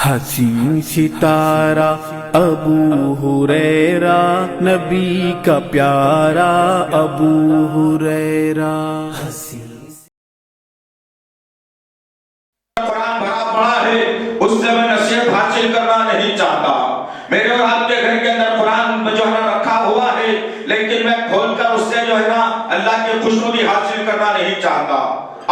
حسین ستارہ ابو ہریرہ، نبی کا پیارا ابو ہریرہ۔ قرآن بھرا پڑا ہے، اس سے میں نصیحت حاصل کرنا نہیں چاہتا۔ میرے اور آپ کے گھر کے اندر قرآن جو ہے نا رکھا ہوا ہے، لیکن میں کھول کر اس سے جو ہے نا اللہ کی خوشنودی حاصل کرنا نہیں چاہتا۔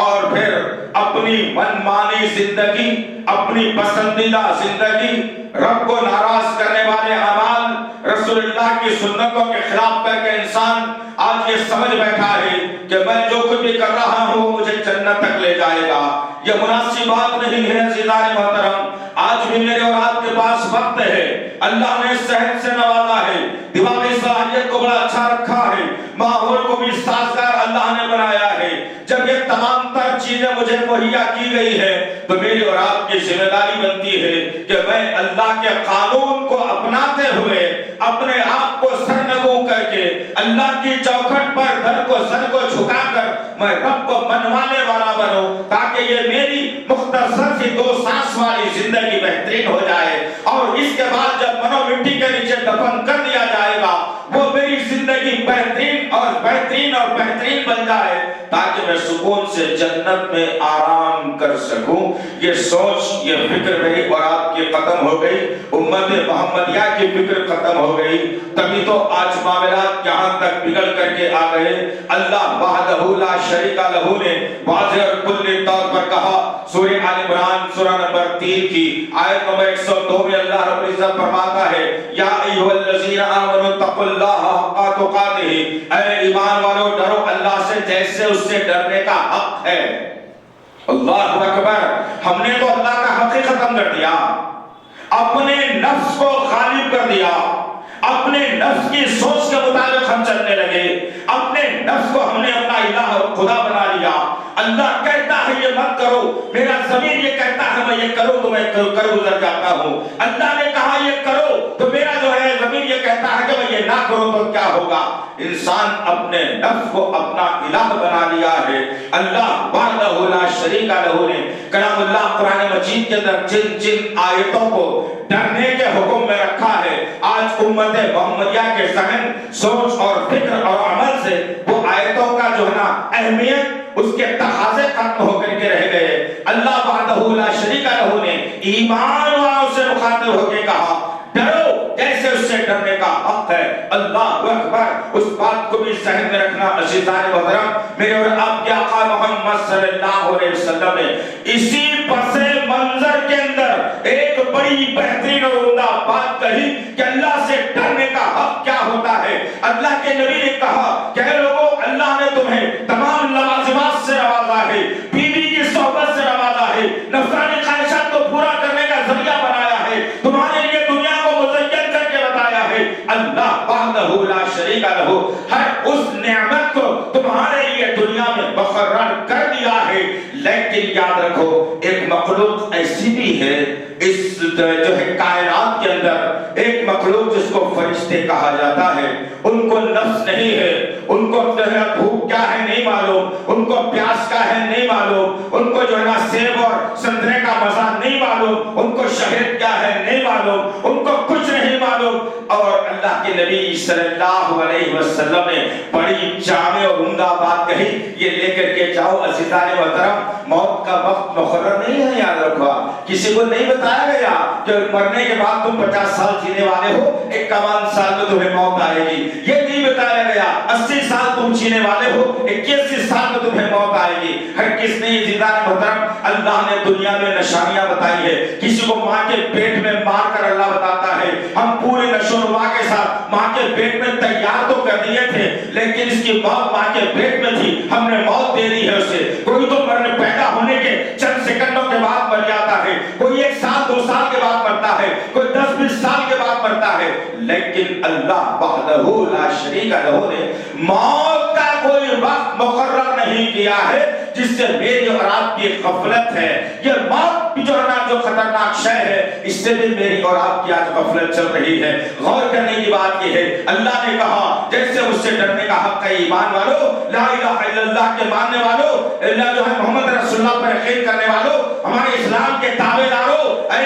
اور پھر اپنی من مانی زندگی، اپنی پسندیدہ زندگی، رب کو ناراض کرنے والے اعمال، رسول اللہ کی سنتوں کے خلاف کر کے انسان آج یہ سمجھ بیٹھا ہے کہ میں جو کچھ بھی کر رہا ہوں مجھے جنت تک لے جائے گا۔ یہ مناسب بات نہیں ہے عزیزان محترم۔ آج بھی میرے اور آپ کے پاس وقت ہے، اللہ نے صحت سے نوازا ہے، دماغی صلاحیت کو بڑا اچھا رکھا ہے، ماحول کو بھی سازگار اللہ نے بنایا ہے۔ جب یہ تمام تر چیزیں مجھے مہیا کی گئی ہے تو میری اور آپ کی ذمہ داری بنتی ہے کہ میں اللہ کے قانون کو اپناتے ہوئے اپنے آپ کو سرنگوں کر کے اللہ کی چوکھٹ پر در کو سر کو جھکا کر میں رب کو منوانے والا بنوں، تاکہ یہ میری مختصر سی 2 سانس والی زندگی بہترین ہو جائے، اور اس کے بعد جب منو مٹی کے نیچے دفن کر دیا جائے گا وہ میری زندگی بہترین اور بہترین اور بہترین بن جائے، تاکہ میں سکون سے جنت میں آرام کر سکوں۔ یہ سوچ، یہ فکر میری اور آپ کی ختم ہو گئی، امت محمدیہ کی فکر ختم ہو گئی، تبھی تو آج معاملات یہاں تک بگڑ کر کے آ گئے۔ اللہ وحدہ لا شریک لہ نے واضح اور کلی طور پر کہا، سورہ آل عمران سورہ نمبر 3 کی آیت نمبر 102 میں اللہ رب العزت فرماتا ہے، یا ایھا الذین آمنوا اتقوا اللہ حق تقاتہ، اے ایمان والو ڈرو اللہ سے جیسے اس سے ڈرنے کا حق ہے۔ اللہ اکبر! ہم نے تو اللہ کا حق ہی ختم کر دیا، اپنے نفس کو غالب کر دیا، اپنے نفس کی سوچ کے مطابق ہم چلنے لگے، اپنے نفس کو ہم نے اپنا الہ اور خدا بنا لیا۔ اللہ کہتا ہے یہ مت کرو، میرا ضمیر یہ کہتا ہے میں یہ کروں تو میں کر گزر جاتا ہوں۔ اللہ نے کہا یہ کرو تو میرا جو ہے ضمیر یہ کہتا ہے کہ میں یہ نہ کروں تو کیا ہوگا۔ انسان اپنے نفس کو اپنا الہ بنا لیا ہے۔ اللہ وحدہ لا شریک لہ نے کلام اللہ قرآن مجید کے اندر جن جن آیتوں کو ڈرنے کے حکم میں رکھا ہے، آج امت محمدیہ کے ذہن، سوچ اور فکر اور عمل سے وہ آیتوں کا جو ہے نا اہمیت، اس کے تقاضے ختم ہو کر کے رہ گئے۔ اللہ وحدہ لا شریک لہ نے ایمان والوں سے مخاطب ہو کے کہا، ڈرو جیسے اس سے ڈرنے کا حق ہے۔ اللہ اکبر! اس بات کو بھی ذہن میں رکھنا عزیزان محترم، میرے اور آپ کے آقا محمد صلی اللہ علیہ وسلم نے اسی پس منظر کے اندر ایک بڑی بہترین اور عمدہ بات کہی کہ اللہ سے ڈرنے کا حق کیا ہوتا ہے۔ اللہ کے نبی نے کہا کہ اے لوگوں، اللہ نے تمہیں تمام لوازمات سے نوازا ہے، بیوی کی صحبت سے نوازا ہے، نفسانی خواہشات کو پورا کرنے کا ذریعہ بنایا ہے، تمہارے لیے دنیا کو مزین کر کے بتایا ہے۔ اللہ وحدہ لا شریک لہ ہر اس نعمت کو تمہارے لیے دنیا میں مقرر کر دیا ہے، لیکن یاد رکھو ایک مخلوق ایسی بھی ہے اس جو ہے کائنات کے اندر، ایک مخلوق جس کو فرشتے کہا جاتا ہے، ان کو نفس نہیں ہے، ان کو جو ہے بھوک کیا ہے نہیں معلوم، ان کو پیاس کا ہے نہیں معلوم، ان کو جو ہے نا سیب اور سنترے کا مزہ نہیں معلوم، ان کو شہد کیا ہے نہیں معلوم، ان کو کچھ نہیں معلوم۔ اور اللہ کے نبی صلی اللہ علیہ وسلم نے بڑی جامع اور عمدہ بات کہی، یہ لے کر کے جاؤ عزیزان محترم، موت کا وقت مقرر نہیں ہے، یاد رکھو۔ کسی کو نہیں بتایا گیا کہ مرنے کے بعد تم 50 سال جینے والے ہو، 51 سال میں تمہیں موت آئے گی، یہ نہیں بتایا گیا 80 سال تم جینے والے ہو، 81 سال میں تمہیں موت آئے گی۔ ہر کس نے عزیزان محترم، اللہ نے دنیا میں نشانیاں بتائی ہے، کسی کو ماں کے پیٹ میں مار کر اللہ بتاتا ہے، ہم پورے نشو و نما کے ساتھ ماں کے پیٹ میں تیار تو کر دیے تھے، لیکن اس کی موت ماں کے پیٹ میں تھی، ہم نے موت دے دی ہے اسے۔ کوئی تو مرنے پیدا ہونے کے چند سیکنڈوں کے بعد مر جاتا ہے، کوئی 1 سال 2 سال کے بعد مرتا ہے، کوئی 10-20 سال کے بعد مرتا ہے، لیکن اللہ وحدہ لا شریک لہ نے موت کا کوئی وقت مقرر نہیں کیا ہے جس سے میری اور آپ کی غفلت ہے۔ یہ موت جو ہے نا جو خطرناک شے ہے، اس سے بھی میری اور آپ کی آج غفلت چل رہی ہے۔ غور کرنے کی بات یہ ہے، اللہ نے کہا جیسے اس سے ڈرنے کا حق ہے، ایمان والو، لا الہ الا اللہ کے ماننے والو، اللہ جو ہے محمد رسول اللہ پر یقین کرنے والو، ہمارے اسلام کے تابع دارو، اے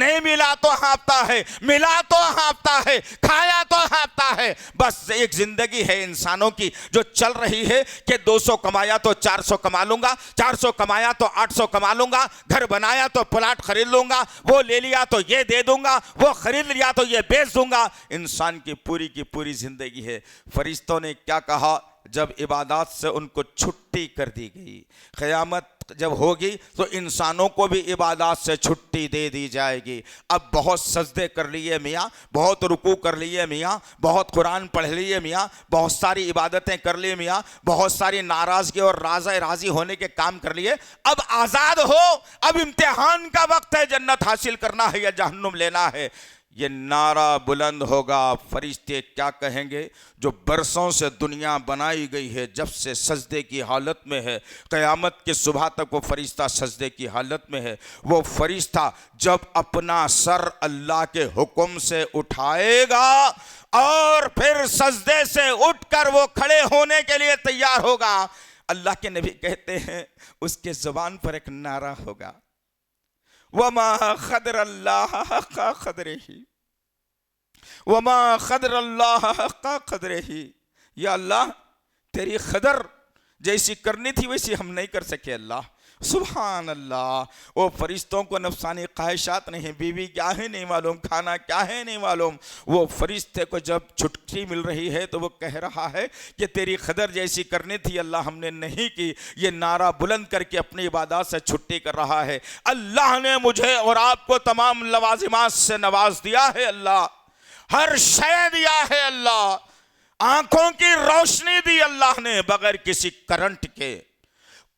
نہیں ملا تو ہانپتا ہے، ملا تو ہانپتا ہے، کھایا تو ہانپتا ہے۔ بس ایک زندگی ہے انسانوں کی جو چل رہی ہے کہ 200 کمایا تو 400 کما لوں گا، 400 کمایا تو 800 کما لوں گا، گھر بنایا تو پلاٹ خرید لوں گا، وہ لے لیا تو یہ دے دوں گا، وہ خرید لیا تو یہ بیچ دوں گا۔ انسان کی پوری زندگی ہے۔ فرشتوں نے کیا کہا جب عبادات سے ان کو چھٹی کر دی گئی؟ قیامت جب ہوگی تو انسانوں کو بھی عبادات سے چھٹی دے دی جائے گی۔ اب بہت سجدے کر لیے میاں، بہت رکوع کر لیے میاں، بہت قرآن پڑھ لیے میاں، بہت ساری عبادتیں کر لیے میاں، بہت ساری ناراضگی اور راضی ہونے کے کام کر لیے، اب آزاد ہو، اب امتحان کا وقت ہے، جنت حاصل کرنا ہے یا جہنم لینا ہے۔ یہ نعرہ بلند ہوگا۔ فرشتے کیا کہیں گے؟ جو برسوں سے دنیا بنائی گئی ہے، جب سے سجدے کی حالت میں ہے، قیامت کی صبح تک وہ فرشتہ سجدے کی حالت میں ہے۔ وہ فرشتہ جب اپنا سر اللہ کے حکم سے اٹھائے گا اور پھر سجدے سے اٹھ کر وہ کھڑے ہونے کے لیے تیار ہوگا، اللہ کے نبی کہتے ہیں اس کے زبان پر ایک نعرہ ہوگا، وَمَا قَدْرَ اللَّهَ حَقَّ قَدْرِهِ وَمَا قَدْرَ اللَّهَ حَقَّ قَدْرِهِ۔ یا اللہ تیری قدر جیسی کرنی تھی ویسی ہم نہیں کر سکے۔ اللہ سبحان اللہ۔ وہ فرشتوں کو نفسانی خواہشات نہیں، بیوی کیا ہے نہیں معلوم، کھانا کیا ہے نہیں معلوم۔ وہ فرشتے کو جب چھٹی مل رہی ہے تو وہ کہہ رہا ہے کہ تیری قدر جیسی کرنی تھی اللہ ہم نے نہیں کی۔ یہ نعرہ بلند کر کے اپنی عبادات سے چھٹی کر رہا ہے۔ اللہ نے مجھے اور آپ کو تمام لوازمات سے نواز دیا ہے، اللہ ہر شے دیا ہے، اللہ آنکھوں کی روشنی دی اللہ نے بغیر کسی کرنٹ کے۔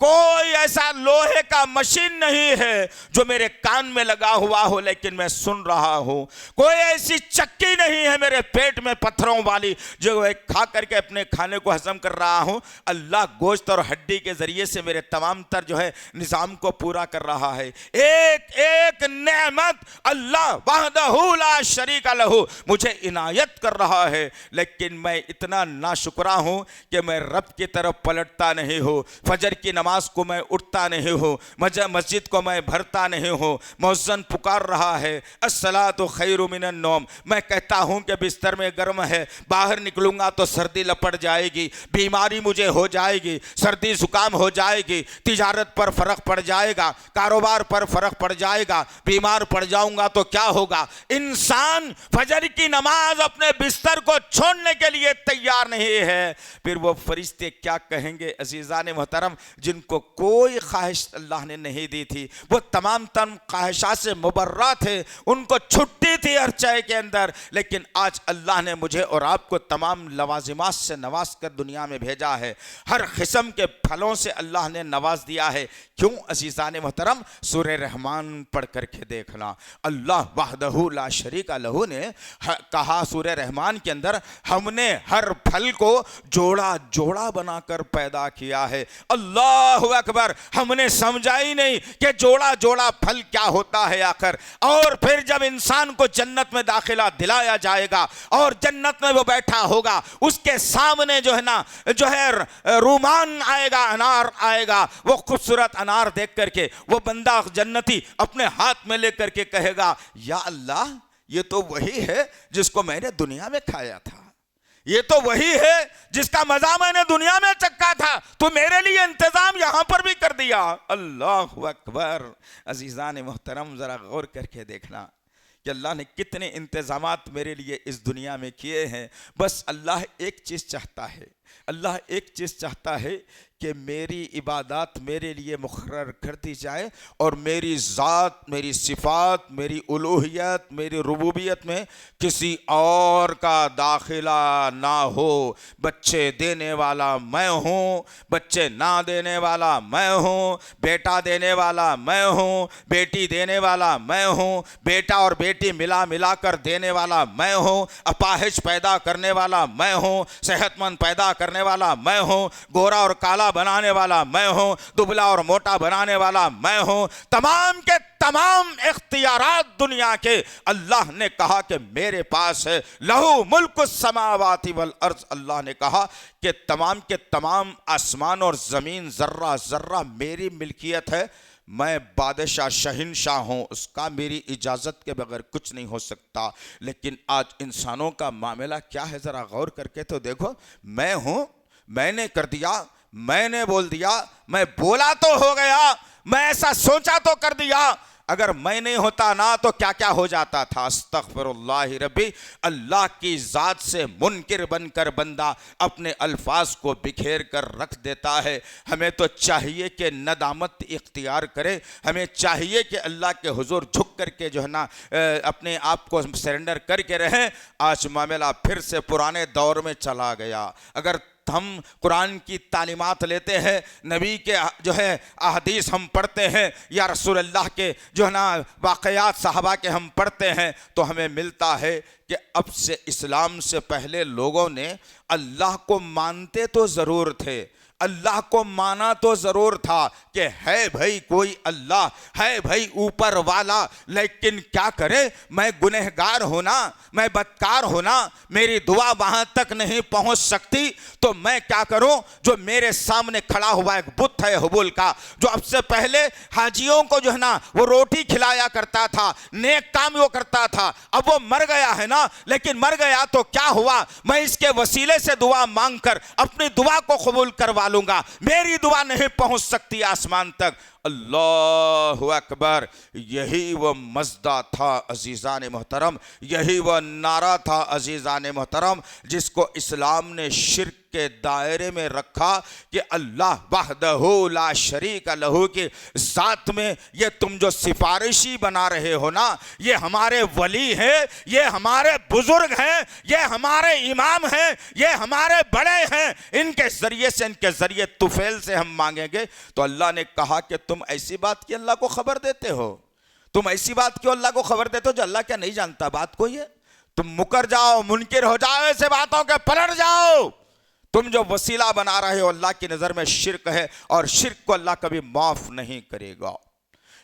کوئی ایسا لوہے کا مشین نہیں ہے جو میرے کان میں لگا ہوا ہو لیکن میں سن رہا ہوں۔ کوئی ایسی چکی نہیں ہے میرے پیٹ میں پتھروں والی جو کھا کر کے اپنے کھانے کو ہضم کر رہا ہوں۔ اللہ گوشت اور ہڈی کے ذریعے سے میرے تمام تر نظام کو پورا کر رہا ہے۔ ایک ایک نعمت اللہ وحدہ لا شریک لہ مجھے عنایت کر رہا ہے، لیکن میں اتنا ناشکرا ہوں کہ میں رب کی طرف پلٹتا نہیں ہوں۔ فجر کی نماز کو میں اٹھتا نہیں ہوں، مسجد کو میں بھرتا نہیں ہوں۔ مؤذن پکار رہا ہے الصلاۃ خیر من النوم، میں کہتا ہوں کہ بستر میں گرم ہے، باہر نکلوں گا تو سردی لپٹ جائے گی، بیماری مجھے ہو جائے گی، سردی زکام ہو جائے گی، تجارت پر فرق پڑ جائے گا، کاروبار پر فرق پڑ جائے گا، بیمار پڑ جاؤں گا تو کیا ہوگا۔ انسان فجر کی نماز اپنے بستر کو چھوڑنے کے لیے تیار نہیں ہے۔ پھر وہ فرشتے کیا کہیں گے؟ عزیزان محترم، جن کو کوئی خواہش اللہ نے نہیں دی تھی، وہ تمام خواہشات سے مبرہ تھے، ان کو چھٹی تھی ہر شے کے اندر، لیکن آج اللہ نے مجھے اور آپ کو تمام لوازمات سے نواز کر دنیا میں بھیجا ہے۔ ہر قسم کے پھلوں سے اللہ نے نواز دیا ہے۔ کیوں عزیزان محترم؟ سورہ رحمان پڑھ کر کے دیکھنا۔ اللہ وحدہ لا شریک لہ نے کہا سورہ رحمان کے اندر، ہم نے ہر پھل کو جوڑا جوڑا بنا کر پیدا کیا ہے۔ اللہ اکبر۔ ہم نے سمجھا ہی نہیں کہ جوڑا جوڑا پھل کیا ہوتا ہے آخر۔ اور پھر جب انسان کو جنت میں داخلہ دلایا جائے گا اور جنت میں وہ بیٹھا ہوگا، اس کے سامنے رومان آئے گا، انار آئے گا، وہ خوبصورت انار دیکھ کر کے وہ بندہ جنتی اپنے ہاتھ میں لے کر کے کہے گا، یا اللہ یہ تو وہی ہے جس کو میں نے دنیا میں کھایا تھا، یہ تو وہی ہے جس کا مزہ میں نے دنیا میں چکھا تھا، تو میرے لیے انتظام یہاں پر بھی کر دیا۔ اللہ اکبر۔ عزیزان محترم ذرا غور کر کے دیکھنا کہ اللہ نے کتنے انتظامات میرے لیے اس دنیا میں کیے ہیں۔ بس اللہ ایک چیز چاہتا ہے، اللہ ایک چیز چاہتا ہے کہ میری عبادات میرے لیے مقرر کر دی جائے اور میری ذات، میری صفات، میری الوہیت، میری ربوبیت میں کسی اور کا داخلہ نہ ہو۔ بچے دینے والا میں ہوں، بچے نہ دینے والا میں ہوں، بیٹا دینے والا میں ہوں، بیٹی دینے والا میں ہوں، بیٹا اور بیٹی ملا کر دینے والا میں ہوں، اپاہج پیدا کرنے والا میں ہوں، صحت مند پیدا کرنے والا میں ہوں، گورا اور کالا بنانے والا میں ہوں، دبلا اور موٹا بنانے والا میں ہوں۔ تمام کے تمام اختیارات دنیا کے اللہ نے کہا کہ میرے پاس ہے۔ لہو ملک السماوات والارض، اللہ نے کہا کہ تمام کے تمام آسمان اور زمین ذرہ ذرہ میری ملکیت ہے۔ میں بادشاہ شہنشاہ ہوں، اس کا میری اجازت کے بغیر کچھ نہیں ہو سکتا۔ لیکن آج انسانوں کا معاملہ کیا ہے، ذرا غور کر کے تو دیکھو۔ میں ہوں، میں نے کر دیا، میں نے بول دیا، میں بولا تو ہو گیا، میں ایسا سوچا تو کر دیا۔ اگر میں نہیں ہوتا نا تو کیا کیا ہو جاتا تھا۔ استغفر اللہ ربی۔ اللہ کی ذات سے منکر بن کر بندہ اپنے الفاظ کو بکھیر کر رکھ دیتا ہے۔ ہمیں تو چاہیے کہ ندامت اختیار کرے، ہمیں چاہیے کہ اللہ کے حضور جھک کر کے جو ہے نا اپنے آپ کو سرنڈر کر کے رہیں۔ آج معاملہ پھر سے پرانے دور میں چلا گیا۔ اگر ہم قرآن کی تعلیمات لیتے ہیں، نبی کے جو ہے احادیث ہم پڑھتے ہیں، یا رسول اللہ کے جو ہے نا واقعات صحابہ کے ہم پڑھتے ہیں، تو ہمیں ملتا ہے کہ اب سے اسلام سے پہلے لوگوں نے اللہ کو مانتے تو ضرور تھے، اللہ کو مانا تو ضرور تھا کہ ہے بھائی کوئی اللہ، ہے بھائی اوپر والا، لیکن کیا کرے، میں گنہگار ہونا، میں بدکار ہونا، میری دعا وہاں تک نہیں پہنچ سکتی، تو میں کیا کروں؟ جو میرے سامنے کھڑا ہوا ایک بت ہے حبول کا، جو اب سے پہلے حاجیوں کو جو ہے نا وہ روٹی کھلایا کرتا تھا، نیک کام وہ کرتا تھا، اب وہ مر گیا ہے نا، لیکن مر گیا تو کیا ہوا، میں اس کے وسیلے سے دعا مانگ کر اپنی دعا کو قبول کروا لوں گا، میری دعا نہیں پہنچ سکتی آسمان تک۔ اللہ اکبر۔ یہی وہ مزدہ تھا عزیزان محترم، یہی وہ نعرہ تھا عزیزان محترم، جس کو اسلام نے شرک کے دائرے میں رکھا کہ اللہ وحدہ لا شریک لہ کی ذات میں یہ تم جو سفارشی بنا رہے ہو نا، یہ ہمارے ولی ہیں، یہ ہمارے بزرگ ہیں، یہ ہمارے امام ہیں، یہ ہمارے بڑے ہیں، ان کے ذریعے سے، ان کے ذریعے طفیل سے ہم مانگیں گے۔ تو اللہ نے کہا کہ تم ایسی بات کی اللہ کو خبر دیتے ہو، تم ایسی بات کیوں اللہ کو خبر دیتے ہو جو اللہ کیا نہیں جانتا؟ بات کوئی ہے؟ تم مکر جاؤ، منکر ہو جاؤ، ایسے باتوں کے پلٹ جاؤ۔ تم جو وسیلہ بنا رہے ہو اللہ کی نظر میں شرک ہے، اور شرک کو اللہ کبھی معاف نہیں کرے گا۔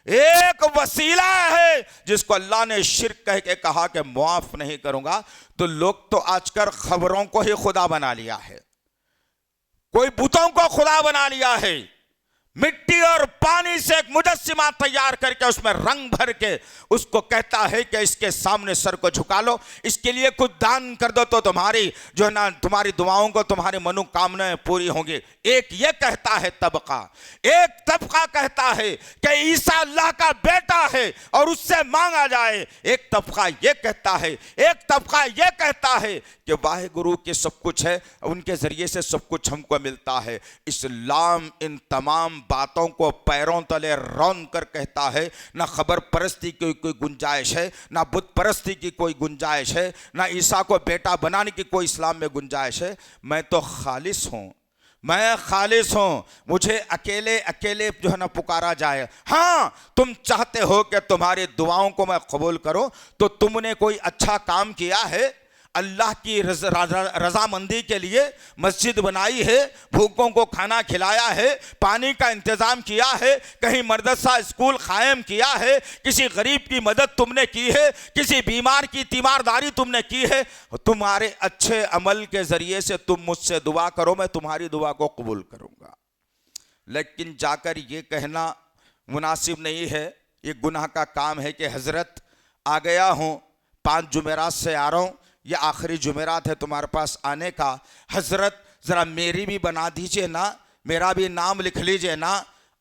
ایک وسیلہ ہے جس کو اللہ نے شرک کہہ کے کہا کہ معاف نہیں کروں گا، تو لوگ تو آج کل خبروں کو ہی خدا بنا لیا ہے، کوئی بتوں کو خدا بنا لیا ہے، مٹی اور پانی سے ایک مجسمہ تیار کر کے اس میں رنگ بھر کے اس کو کہتا ہے کہ اس کے سامنے سر کو جھکا لو، اس کے لیے کچھ دان کر دو تو تمہاری جو ہے نا تمہاری دعاؤں کو تمہاری منو کامنائیں پوری ہوں گی۔ ایک یہ کہتا ہے طبقہ، ایک طبقہ کہتا ہے کہ عیسیٰ اللہ کا بیٹا ہے اور اس سے مانگا جائے، ایک طبقہ یہ کہتا ہے، ایک طبقہ یہ کہتا ہے کہ واحد گرو کے سب کچھ ہے، ان کے ذریعے سے سب کچھ ہم کو ملتا ہے۔ اسلام ان تمام باتوں کو پیروں تلے رون کر کہتا ہے، نہ خبر پرستی کی کوئی گنجائش ہے، نہ بت پرستی کی کوئی گنجائش ہے، نہ عیسیٰ کو بیٹا بنانے کی کوئی اسلام میں گنجائش ہے۔ میں تو خالص ہوں، میں خالص ہوں، مجھے اکیلے اکیلے جو ہے نا پکارا جائے۔ ہاں تم چاہتے ہو کہ تمہاری دعاؤں کو میں قبول کروں، تو تم نے کوئی اچھا کام کیا ہے، اللہ کی رضامندی کے لیے مسجد بنائی ہے، بھوکوں کو کھانا کھلایا ہے، پانی کا انتظام کیا ہے، کہیں مدرسہ اسکول قائم کیا ہے، کسی غریب کی مدد تم نے کی ہے، کسی بیمار کی تیمارداری تم نے کی ہے، تمہارے اچھے عمل کے ذریعے سے تم مجھ سے دعا کرو، میں تمہاری دعا کو قبول کروں گا۔ لیکن جا کر یہ کہنا مناسب نہیں ہے، یہ گناہ کا کام ہے کہ حضرت آ گیا ہوں، 5 جمعرات سے آ رہا ہوں، یہ آخری جمعرات ہے تمہارے پاس آنے کا، حضرت ذرا میری بھی بنا دیجئے نا، میرا بھی نام لکھ لیجئے نا،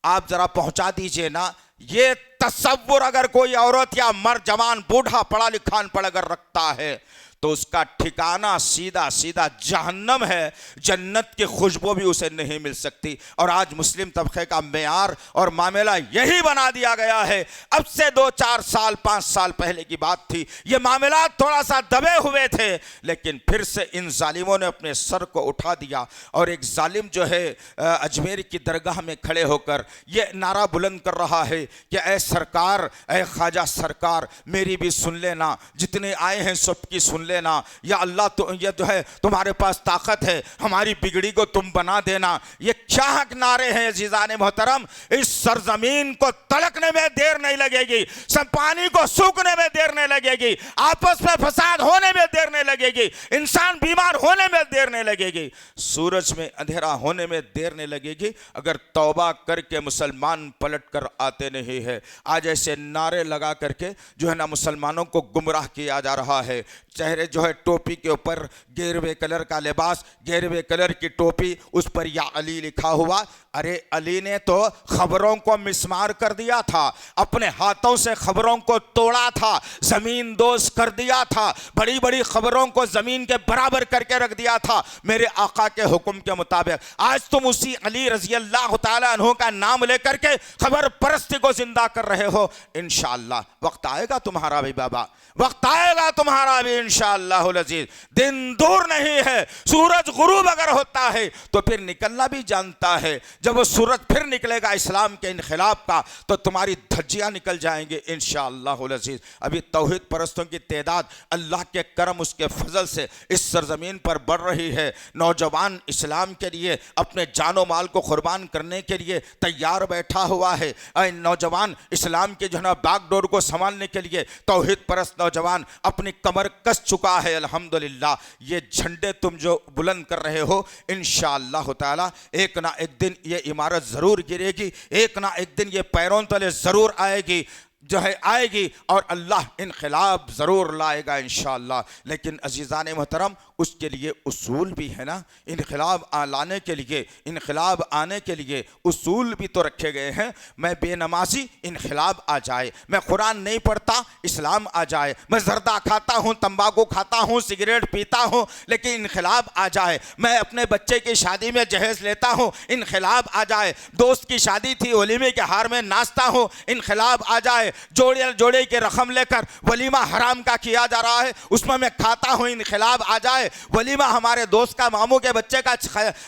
آپ ذرا پہنچا دیجئے نا۔ یہ تصور اگر کوئی عورت یا مرد، جوان، بوڑھا، پڑھا لکھا ان پڑھ اگر رکھتا ہے تو اس کا ٹھکانہ سیدھا سیدھا جہنم ہے، جنت کی خوشبو بھی اسے نہیں مل سکتی۔ اور آج مسلم طبقے کا معیار اور معاملہ یہی بنا دیا گیا ہے۔ اب سے 2-4 سال 5 سال پہلے کی بات تھی، یہ معاملات تھوڑا سا دبے ہوئے تھے، لیکن پھر سے ان ظالموں نے اپنے سر کو اٹھا دیا، اور ایک ظالم جو ہے اجمیر کی درگاہ میں کھڑے ہو کر یہ نعرہ بلند کر رہا ہے کہ اے سرکار، اے خواجہ سرکار، میری بھی سن لینا، جتنے آئے ہیں سب کی سن لینا، یا اللہ تو یہ جو ہے تمہارے پاس طاقت ہے، ہماری بگڑی کو تم بنا دینا۔ یہ کیا حق نعرے ہیں عزیزان محترم، اس سرزمین کو تلکنے میں دیر نہیں لگے گی، سب پانی کو سوکھنے میں دیر نہیں لگے گی، آپس میں فساد ہونے میں دیر نہیں لگے لگے گی, انسان بیمار ہونے میں دیر نہیں لگے گی, سورج میں اندھیرا ہونے میں دیر نہیں لگے گی اگر توبہ کر کے مسلمان پلٹ کر آتے نہیں ہے. آج ایسے نعرے لگا کر کے جو ہے نا مسلمانوں کو گمراہ کیا جا رہا ہے. چہرے جو ہے ٹوپی کے اوپر گیروے کلر کا لباس, گیروے کلر کی ٹوپی, اس پر یا علی لکھا ہوا. ارے علی نے تو خبروں کو مسمار کر دیا تھا, اپنے ہاتھوں سے خبروں کو توڑا تھا, زمین دوز کر دیا تھا, بڑی بڑی خبروں کو زمین کے برابر کر کے رکھ دیا تھا میرے آقا کے حکم کے مطابق. آج تم اسی علی رضی اللہ تعالیٰ عنہ کا نام لے کر کے خبر پرستی کو زندہ کر رہے ہو. انشاءاللہ وقت آئے گا تمہارا بھی بابا, وقت آئے گا تمہارا بھی انشاءاللہ العزیز. دن دور نہیں ہے, سورج غروب اگر ہوتا ہے تو پھر نکلنا بھی جانتا ہے. جب وہ سورج پھر نکلے گا اسلام کے انقلاب کا تو تمہاری دھجیاں نکل جائیں گے انشاءاللہ العزیز. ابھی توحید پرستوں کی تعداد اللہ کے کرم اس کے فضل سے اس سرزمین پر بڑھ رہی ہے. نوجوان اسلام کے لیے اپنے جان و مال کو قربان کرنے کے لیے تیار بیٹھا ہوا ہے. نوجوان اسلام کے جو ہے نا باغ ڈور کو سنبھالنے کے لیے توحید پرست نوجوان اپنی کمر کس چکا ہے الحمدللہ. یہ جھنڈے تم جو بلند کر رہے ہو انشاءاللہ تعالی ایک نہ ایک دن یہ عمارت ضرور گرے گی, ایک نہ ایک دن یہ پیروں تلے ضرور آئے گی, جو ہے آئے گی, اور اللہ انقلاب ضرور لائے گا انشاءاللہ. لیکن عزیزان محترم اس کے لیے اصول بھی ہے نا, انقلاب لانے کے لیے, انقلاب آنے کے لیے اصول بھی تو رکھے گئے ہیں. میں بے نمازی انقلاب آ جائے, میں قرآن نہیں پڑھتا اسلام آ جائے, میں زردہ کھاتا ہوں, تمباکو کھاتا ہوں, سگریٹ پیتا ہوں, لیکن انقلاب آ جائے. میں اپنے بچے کی شادی میں جہیز لیتا ہوں, انقلاب آ جائے. دوست کی شادی تھی ولیمے کے ہار میں ناچتا ہوں, انقلاب آ جائے. جوڑے کے رقم لے کر ولیمہ حرام کا کیا جا رہا ہے, اس میں کھاتا ہوں, انقلاب آ جائے. ولیمہ ہمارے دوست کا, ماموں کے بچے کا,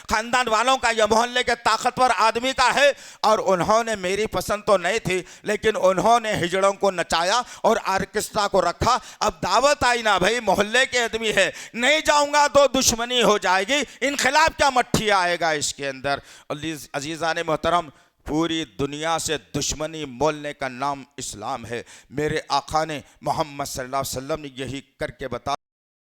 خاندان والوں کا, یا محلے کے طاقتور آدمی کا ہے, اور انہوں نے میری پسند تو نہیں تھی لیکن انہوں نے ہجڑوں کو نچایا اور آرکسٹرا کو رکھا. اب دعوت آئی نا بھائی, محلے کے آدمی ہے, نہیں جاؤں گا تو دشمنی ہو جائے گی, انقلاب کیا مٹھی آئے گا اس کے اندر. عزیزان محترم پوری دنیا سے دشمنی مولنے کا نام اسلام ہے. میرے آقا نے محمد صلی اللہ علیہ وسلم نے یہی کر کے بتا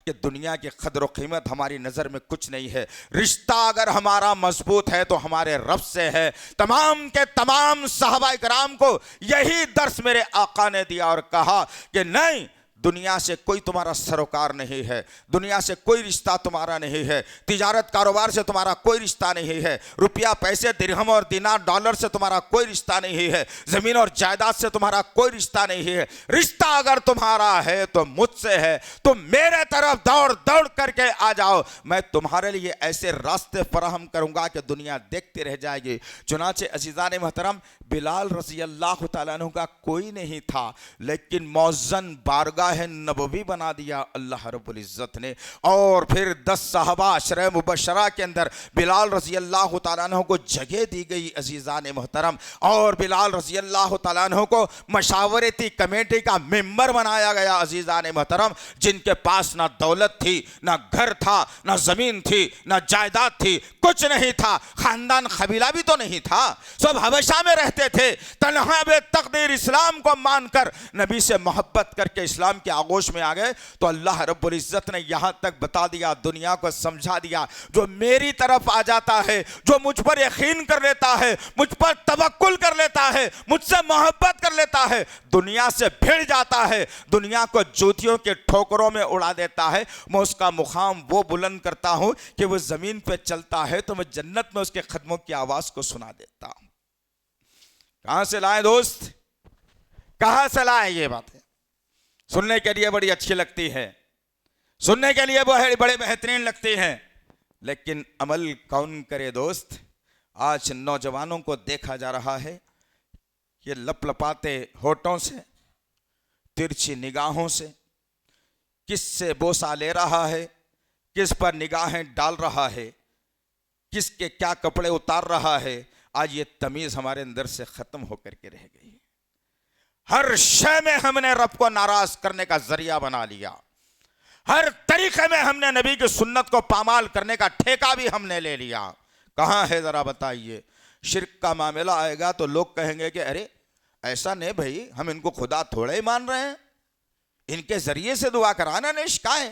کہ دنیا کی قدر و قیمت ہماری نظر میں کچھ نہیں ہے. رشتہ اگر ہمارا مضبوط ہے تو ہمارے رب سے ہے. تمام کے تمام صحابہ کرام کو یہی درس میرے آقا نے دیا اور کہا کہ نہیں, دنیا سے کوئی تمہارا سروکار نہیں ہے, دنیا سے کوئی رشتہ تمہارا نہیں ہے, تجارت کاروبار سے تمہارا کوئی رشتہ نہیں ہے, روپیہ پیسے درہم اور دینار ڈالر سے تمہارا کوئی رشتہ نہیں ہے, زمین اور جائیداد سے تمہارا کوئی رشتہ نہیں ہے. رشتہ اگر تمہارا ہے تو مجھ سے ہے. تم میرے طرف دوڑ کر کے آ جاؤ, میں تمہارے لیے ایسے راستے فراہم کروں گا کہ دنیا دیکھتی رہ جائے گی. چنانچہ عزیزان محترم بلال رضی اللہ تعالیٰ عنہ کا کوئی نہیں تھا, لیکن مؤذن بارگاہ نبوی بنا دیا اللہ رب العزت نے. اور پھر 10 صحابہ عشرہ مبشرہ کے اندر بلال رضی اللہ تعالیٰ عنہ کو جگہ دی گئی عزیزان محترم, اور بلال رضی اللہ تعالیٰ عنہ کو مشاورتی کمیٹی کا ممبر بنایا گیا عزیزان محترم. جن کے پاس نہ دولت تھی, نہ گھر تھا, نہ زمین تھی, نہ جائیداد تھی, کچھ نہیں تھا, خاندان قبیلہ بھی تو نہیں تھا, سب حبشہ میں رہتے تھے, تنہا بے تقدیر اسلام کو مان کر نبی سے محبت کر کے اسلام کے آغوش میں آ گئے. تو اللہ رب العزت نے یہاں تک بتا دیا, دنیا کو سمجھا دیا, جو میری طرف آ جاتا ہے, جو مجھ پر یقین کر لیتا ہے, مجھ پر توکل کر لیتا ہے, مجھ سے محبت کر لیتا ہے, دنیا سے بھیڑ جاتا ہے, دنیا کو جوتیوں کے ٹھوکروں میں اڑا دیتا ہے. میں اس کا مقام وہ بلند کرتا ہوں کہ وہ زمین پہ چلتا ہے تو میں جنت میں اس کے قدموں کی آواز کو سنا دیتا ہوں. کہاں سے لائے دوست, کہاں سے لائے یہ باتیں؟ سننے کے لیے بڑی اچھی لگتی ہے, سننے کے لیے بڑے بہترین لگتی ہیں, لیکن عمل کون کرے دوست؟ آج نوجوانوں کو دیکھا جا رہا ہے کہ لپ لپاتے ہونٹوں سے, ترچھی نگاہوں سے کس سے بوسہ لے رہا ہے, کس پر نگاہیں ڈال رہا ہے, کس کے کیا کپڑے اتار رہا ہے. آج یہ تمیز ہمارے اندر سے ختم ہو کر کے رہ گئی. ہر شے میں ہم نے رب کو ناراض کرنے کا ذریعہ بنا لیا, ہر طریقے میں ہم نے نبی کی سنت کو پامال کرنے کا ٹھیکہ بھی ہم نے لے لیا. کہاں ہے ذرا بتائیے؟ شرک کا معاملہ آئے گا تو لوگ کہیں گے کہ ارے ایسا نہیں بھائی, ہم ان کو خدا تھوڑے ہی مان رہے ہیں, ان کے ذریعے سے دعا کرانا نش کا ہے.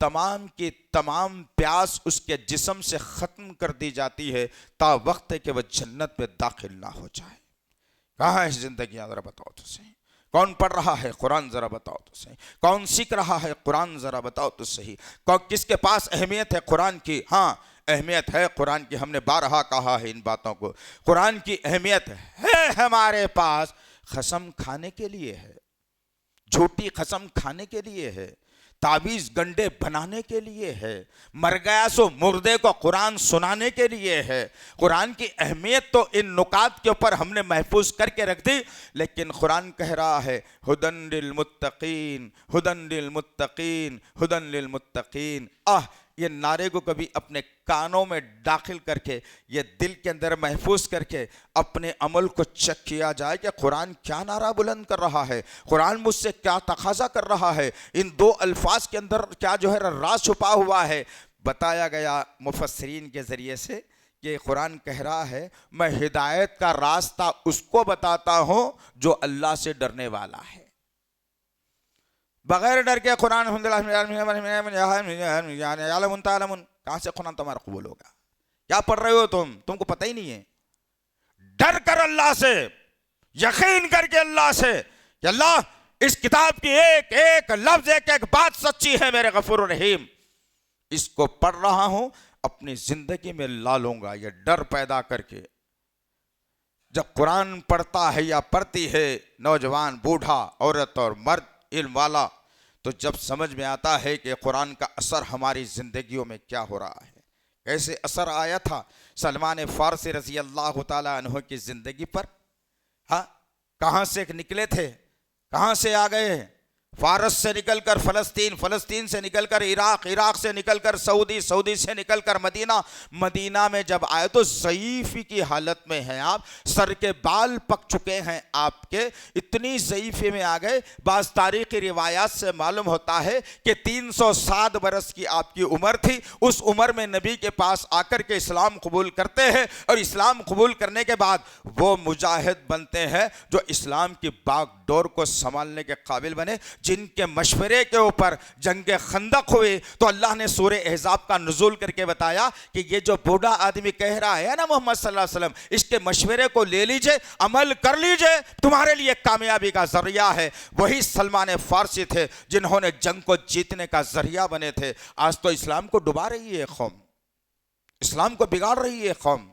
تمام کی تمام پیاس اس کے جسم سے ختم کر دی جاتی ہے تا وقت ہے کہ وہ جنت میں داخل نہ ہو جائے۔ کہاں ہے زندگی؟ ذرا بتاؤ تو صحیح۔ کون پڑھ رہا ہے قرآن؟ ذرا بتاؤ تو صحیح۔ کون سیکھ رہا ہے قرآن؟ ذرا بتاؤ تو صحیح۔ کس کے پاس اہمیت ہے قرآن کی؟ ہاں اہمیت ہے قرآن کی، ہم نے بارہا کہا ہے ان باتوں کو۔ قرآن کی اہمیت ہے ہمارے پاس، قسم کھانے کے لیے ہے، جھوٹی قسم کھانے کے لیے ہے، تعویذ گنڈے بنانے کے لیے ہے، مر گیا سو مردے کو قرآن سنانے کے لیے ہے۔ قرآن کی اہمیت تو ان نکات کے اوپر ہم نے محفوظ کر کے رکھ دی، لیکن قرآن کہہ رہا ہے ہدن للمتقین، ہدن للمتقین، ہدن للمتقین۔ یہ نعرے کو کبھی اپنے کانوں میں داخل کر کے، یہ دل کے اندر محفوظ کر کے اپنے عمل کو چیک کیا جائے کہ قرآن کیا نعرہ بلند کر رہا ہے، قرآن مجھ سے کیا تقاضا کر رہا ہے، ان دو الفاظ کے اندر کیا جو ہے راز چھپا ہوا ہے۔ بتایا گیا مفسرین کے ذریعے سے کہ قرآن کہہ رہا ہے میں ہدایت کا راستہ اس کو بتاتا ہوں جو اللہ سے ڈرنے والا ہے۔ بغیر ڈر کے قرآن کہاں سے قرآن تمہارا قبول ہوگا؟ کیا پڑھ رہے ہو تم کو پتہ ہی نہیں ہے۔ ڈر کر اللہ سے، یقین کر کے اللہ سے کہ اللہ اس کتاب کی ایک ایک لفظ، ایک ایک بات سچی ہے میرے غفور الرحیم، اس کو پڑھ رہا ہوں اپنی زندگی میں لا لوں گا، یہ ڈر پیدا کر کے۔ جب قرآن پڑھتا ہے یا پڑھتی ہے نوجوان، بوڑھا، عورت اور مرد، علم والا، تو جب سمجھ میں آتا ہے کہ قرآن کا اثر ہماری زندگیوں میں کیا ہو رہا ہے، کیسے اثر آیا تھا سلمان فارسی رضی اللہ تعالیٰ عنہ کی زندگی پر۔ ہاں کہاں سے نکلے تھے، کہاں سے آ گئے؟ فارس سے نکل کر فلسطین، فلسطین سے نکل کر عراق، عراق سے نکل کر سعودی، سعودی سے نکل کر مدینہ، مدینہ میں جب آئے تو ضعیفی کی حالت میں ہیں آپ، سر کے بال پک چکے ہیں آپ کے، اتنی ضعیفی میں آ گئے۔ بعض تاریخی روایات سے معلوم ہوتا ہے کہ 307 برس کی آپ کی عمر تھی، اس عمر میں نبی کے پاس آ کر کے اسلام قبول کرتے ہیں، اور اسلام قبول کرنے کے بعد وہ مجاہد بنتے ہیں جو اسلام کی باغ ڈور کو سنبھالنے کے قابل بنے، جن کے مشورے کے اوپر جنگ خندق ہوئے تو اللہ نے سورہ احزاب کا نزول کر کے بتایا کہ یہ جو بوڑھا آدمی کہہ رہا ہے نا محمد صلی اللہ علیہ وسلم، اس کے مشورے کو لے لیجئے، عمل کر لیجئے، تمہارے لیے کامیابی کا ذریعہ ہے۔ وہی سلمان فارسی تھے جنہوں نے جنگ کو جیتنے کا ذریعہ بنے تھے۔ آج تو اسلام کو ڈبا رہی ہے قوم، اسلام کو بگاڑ رہی ہے قوم۔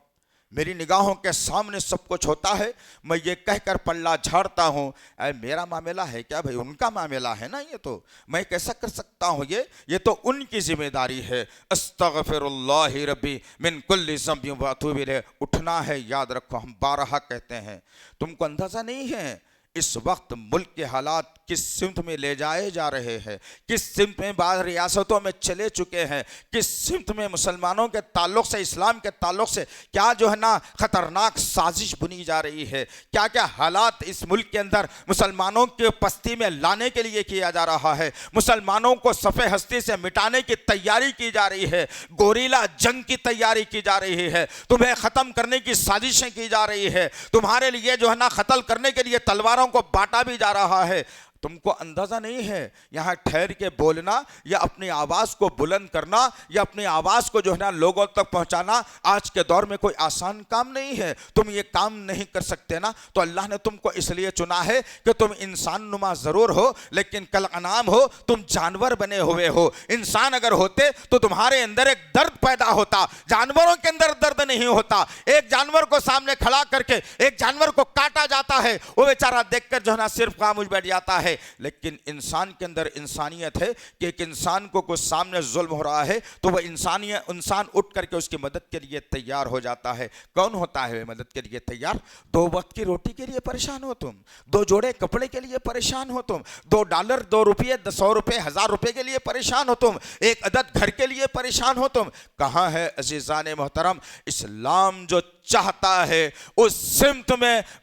میری نگاہوں کے سامنے سب کچھ ہوتا ہے، میں یہ کہہ کر پلہ جھاڑتا ہوں اے میرا معاملہ ہے کیا بھائی؟ ان کا معاملہ ہے نا، یہ تو میں کیسا کر سکتا ہوں؟ یہ تو ان کی ذمہ داری ہے۔ استغفر اللہ ربی من کل ذنب و اتوب الیہ، اٹھنا ہے، یاد رکھو ہم بارہا کہتے ہیں۔ تم کو اندازہ نہیں ہے اس وقت ملک کے حالات کس سمت میں لے جائے جا رہے ہیں، کس سمت میں بعض ریاستوں میں چلے چکے ہیں، کس سمت میں مسلمانوں کے تعلق سے، اسلام کے تعلق سے کیا جو ہے نا خطرناک سازش بنی جا رہی ہے، کیا کیا حالات اس ملک کے اندر مسلمانوں کے پستی میں لانے کے لیے کیا جا رہا ہے، مسلمانوں کو صفِ ہستی سے مٹانے کی تیاری کی جا رہی ہے، گوریلا جنگ کی تیاری کی جا رہی ہے، تمہیں ختم کرنے کی سازشیں کی جا رہی ہے، تمہارے لیے جو ہے نا قتل کرنے کے لیے تلواروں کو بانٹا بھی جا رہا ہے۔ تم کو اندازہ نہیں ہے یہاں ٹھہر کے بولنا یا اپنی آواز کو بلند کرنا یا اپنی آواز کو جو ہے نا لوگوں تک پہنچانا آج کے دور میں کوئی آسان کام نہیں ہے۔ تم یہ کام نہیں کر سکتے نا، تو اللہ نے تم کو اس لیے چنا ہے کہ تم انسان نما ضرور ہو لیکن کل انعام ہو، تم جانور بنے ہوئے ہو۔ انسان اگر ہوتے تو تمہارے اندر ایک درد پیدا ہوتا، جانوروں کے اندر درد نہیں ہوتا۔ ایک جانور کو سامنے کھڑا کر کے ایک جانور کو کاٹا جاتا ہے، وہ بیچارہ دیکھ کر جو ہے نا صرف خاموش بیٹھ جاتا ہے، لیکن انسان کے اندر انسانیت ہے کہ ایک انسان کو کوئی سامنے ظلم ہو رہا ہے تو وہ انسان اٹھ کر کے اس کی مدد کے لیے تیار ہو جاتا ہے۔ کون ہوتا ہے مدد کے لیے تیار؟ 2 وقت کی روٹی کے لیے پریشان ہو تم، 2 جوڑے کپڑے کے لیے پریشان ہو تم، $2 2 روپے 100 روپے 1000 روپے کے لیے پریشان ہو تم، 1 عدد گھر کے لیے پریشان ہو تم۔ کہاں ہے عزیزان محترم اسلام جو چاہتا ہے اس سمت